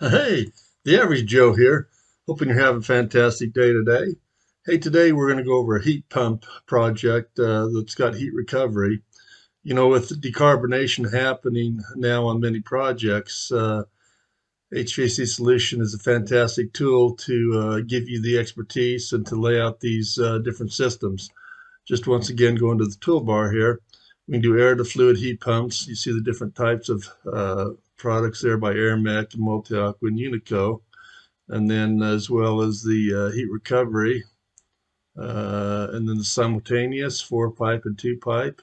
Hey, the average Joe here. Hoping you're having a fantastic day today. Hey, today we're going to go over a heat pump project that's got heat recovery. You know, with decarbonation happening now on many projects, HVAC solution is a fantastic tool to give you the expertise and to lay out these different systems. Just once again, go into the toolbar here. We can do air to fluid heat pumps. You see the different types of products there by AirMech and Multi-Aqua and Unico, and then as well as the heat recovery, and then the simultaneous 4 pipe and 2 pipe.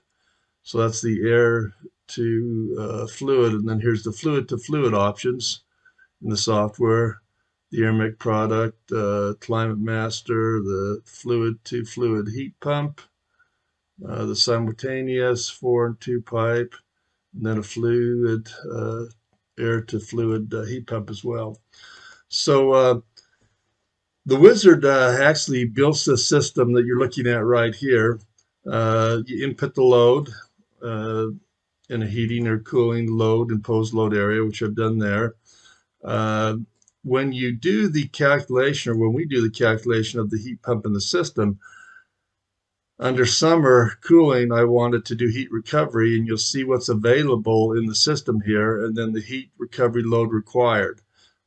So that's the air to fluid, and then here's the fluid to fluid options in the software. The AirMech product, Climate Master, the fluid to fluid heat pump, the simultaneous 4 and 2 pipe, and then a fluid air to fluid heat pump as well. So the wizard actually builds the system that you're looking at right here. You input the load uh, in a heating or cooling load, imposed load area, which I've done there. Uh, when you do the calculation, or when we do the calculation of the heat pump in the system, under summer cooling, I wanted to do heat recovery, and you'll see what's available in the system here, and then the heat recovery load required,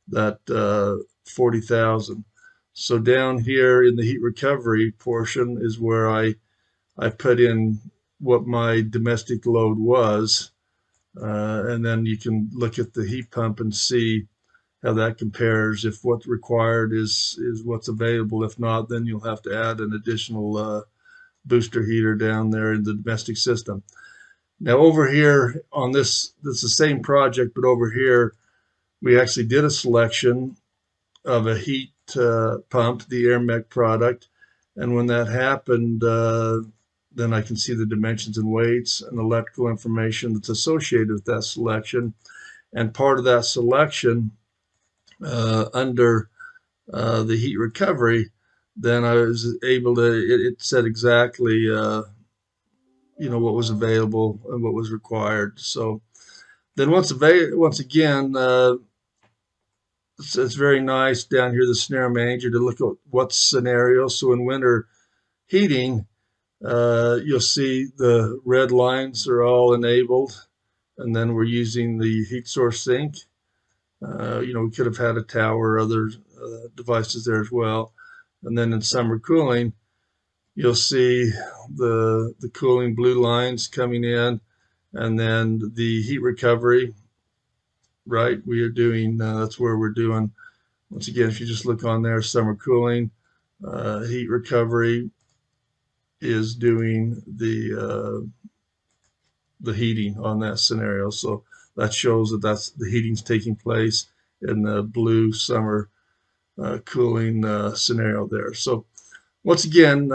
that 40,000. So down here in the heat recovery portion is where I put in what my domestic load was, and then you can look at the heat pump and see how that compares. If what's required is what's available, if not, then you'll have to add an additional booster heater down there in the domestic system. Now over here on this is the same project, but over here we actually did a selection of a heat pump, the AirMech product, and when that happened, then I can see the dimensions and weights and electrical information that's associated with that selection. And part of that selection under the heat recovery, then I was able to, it said exactly, what was available and what was required. So then once again, it's very nice down here, the snare manager, to look at what scenario. So in winter heating, you'll see the red lines are all enabled, and then we're using the heat source sink. We could have had a tower or other devices there as well. And then in summer cooling, you'll see the cooling blue lines coming in, and then the heat recovery, right? We are doing, that's where we're doing, once again, if you just look on there, summer cooling, heat recovery is doing the heating on that scenario. So that shows that that's the heating's taking place in the blue summer cooling scenario there. So once again,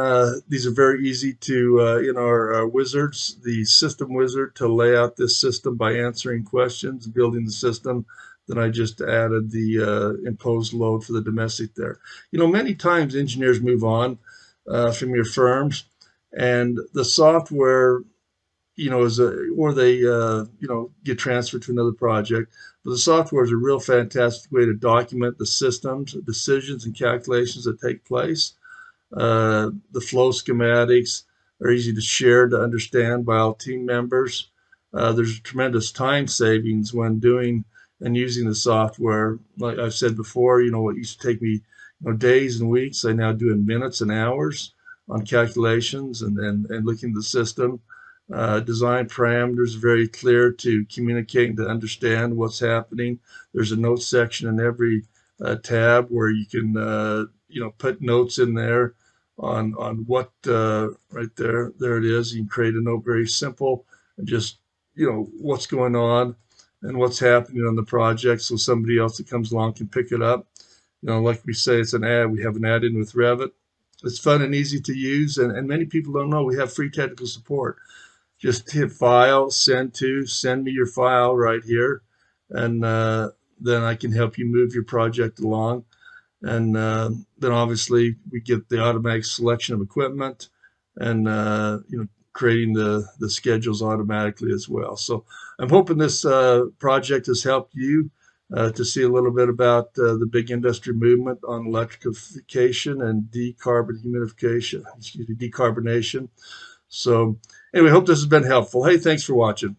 these are very easy to, in our wizards, the system wizard, to lay out this system by answering questions, building the system. Then I just added the imposed load for the domestic there. Many times engineers move on from your firms, and the software, or they, get transferred to another project. But the software is a real fantastic way to document the systems, decisions, and calculations that take place. The flow schematics are easy to share, to understand by all team members. There's tremendous time savings when doing and using the software. Like I've said before, what used to take me days and weeks, I now do in minutes and hours on calculations and looking at the system. Design parameters very clear to communicate and to understand what's happening. There's a notes section in every tab where you can put notes in there on what right there it is. You can create a note, very simple, and just what's going on and what's happening on the project, so somebody else that comes along can pick it up. Like we say, it's an ad. We have an add in with Revit. It's fun and easy to use, and many people don't know we have free technical support. Just hit file, send me your file right here, and then I can help you move your project along. And then obviously we get the automatic selection of equipment, and creating the schedules automatically as well. So I'm hoping this project has helped you to see a little bit about the big industry movement on electrification and decarbonation. So anyway, hope this has been helpful. Hey, thanks for watching.